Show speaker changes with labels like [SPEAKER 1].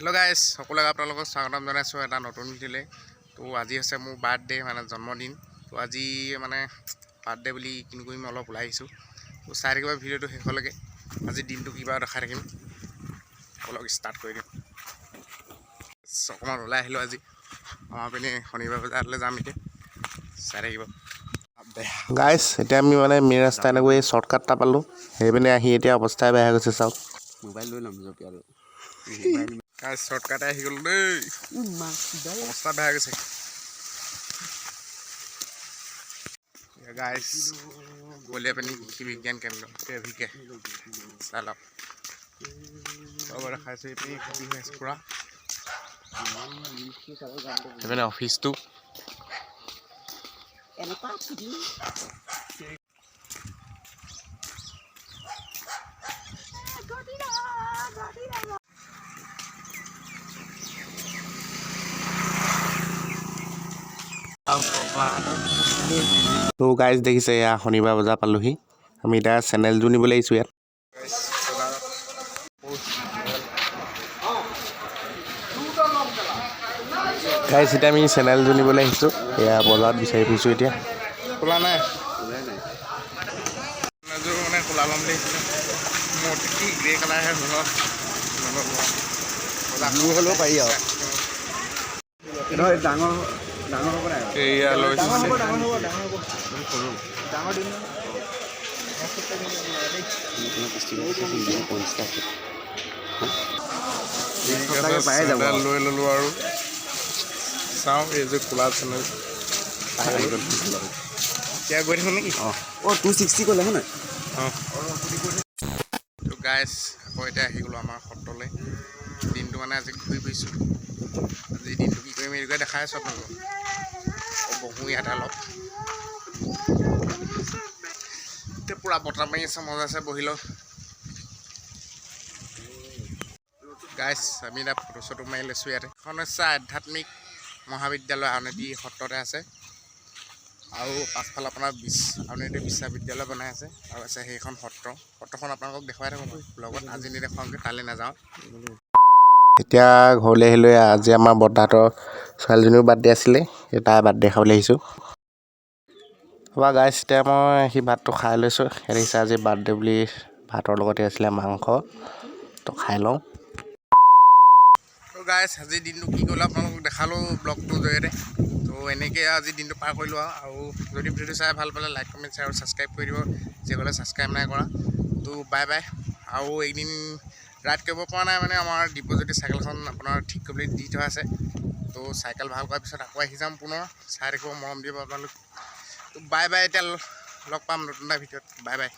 [SPEAKER 1] hello guys সকলোকে আপোনালোকক স্বাগতম জনাইছো এটা নতুন ভিডিঅ'লে তো আজি আছে মোৰ বাৰ্থডে মানে জন্মদিন তো আজি মানে বাৰ্থডে বুলি কিনো কৰিম অলপ ওলাই আহিছো তো চাই থাকিবা ভিডিঅ'টো শেষলৈকে আজি দিনটো কিবা দেখাই থাকিম অলপ ষ্টাৰ্ট কৰি দিম অকমান ওলাই আহিলো আজি আমাৰ পিনে শনিবাৰ বজাৰলৈ যাম এতিয়া চাই থাকিব গাইস এতিয়া আমি মানে মেইন ৰাস্তা এনেকৈ শৰ্টকাট এটা পালো সেইপিনে আহি এতিয়া অৱস্থা বেয়া হৈ গৈছে চাওক
[SPEAKER 2] মোবাইল লৈ লম জপি আৰু
[SPEAKER 1] গাইস শর্টকাটে আহি গল দেই অবস্থা বেয়া গৈছে গাইস গলিয়াপানী কৃষি বিজ্ঞান কেন্দ্র কেভিকে চালক সবৰে খাইছো এই কৃষি হেচ পুৰা এনে অফিসটো তো গাইজ দেখিছে এয়া শনিবাৰ বজাৰ পালোহি আমি এতিয়া চেনেলটো নিবলৈ আহিছোঁ ইয়াত গাইজ এতিয়া আমি চেনেলটো নিবলৈ আহিছোঁ এয়া বজাৰত বিচাৰি ফুৰিছোঁ এতিয়া খোলা নাই মানে খোলা ল'ম বুলি মোৰ কি গ্ৰে কালাৰহে
[SPEAKER 2] ব্লু হ'লেও পাৰি আৰু ডাঙৰ ডাঙৰ হ'ব নাই
[SPEAKER 1] এয়া লৈছোঁ লৈ ল'লোঁ আৰু চাওঁ এই যে খোলা চেনেল এতিয়া গৈ থাকোঁ নেকি
[SPEAKER 2] অঁ 260 ক'লে হয় নাই
[SPEAKER 1] তো গাইজ আকৌ এতিয়া আহি গ'লোঁ আমাৰ সত্ৰলৈ দিনটো মানে আজি ঘূৰি ফুৰিছোঁ আজি দিনটো কি কৰিম এইটোকে দেখাই আছোঁ আপোনালোকক বহোঁ ইয়াতে অলপ এতিয়া পূৰা বতাহ মাৰি আছে মজা আছে বহি লওঁ গাইজ আমি এতিয়া ফটো চটো মাৰি লৈছোঁ ইয়াতে এখন হৈছে আধ্যাত্মিক মহাবিদ্যালয় আউনীআটী সত্ৰতে আছে আৰু পাছফালে আপোনাৰ আউনীআটী বিশ্ববিদ্যালয় বনাই আছে আৰু আছে সেইখন সত্ৰখন আপোনালোকক দেখুৱাই থাকোঁ লগত আজি নেদেখুৱাওঁগৈ তালৈ নাযাওঁ এতিয়া ঘৰলৈ আহিলোঁ আজি আমাৰ বৰ্তাহঁতৰ ছোৱালীজনীও বাৰ্থডে আছিলে তাই বাৰ্থডে খাবলৈ আহিছোঁ বা গাইজ এতিয়া মই সি ভাতটো খাই লৈছোঁ দেখিছে আজি বাৰ্থডে বুলি ভাতৰ লগতে আছিলে মাংস তো খাই লওঁ তো গাইজ আজি দিনটো কি কৰিলোঁ আপোনালোকক দেখালোঁ ব্লগটোৰ জৰিয়তে তো এনেকৈ আজি দিনটো পাৰ কৰিলোঁ আৰু যদি ভিডিঅ'টো চাই ভাল পালে লাইক কমেণ্ট শ্বেয়াৰ আৰু ছাবস্ক্ৰাইব কৰি দিব যিসকলে ছাবস্ক্ৰাইব নাই কৰা তো বাই বাই আৰু এদিন ৰাইড কৰিব পৰা নাই মানে আমাৰ দীপজ্যোতি চাইকেলখন আপোনাৰ ঠিক কৰিবলৈ দি থোৱা আছে তো চাইকেল ভাল কৰাৰ পিছত আকৌ আহি যাম পুনৰ চাই থাকিব মৰম দিব আপোনালোক তো বাই বাই এতিয়া লগ পাম নতুন এটা ভিডিঅ'ত বাই বাই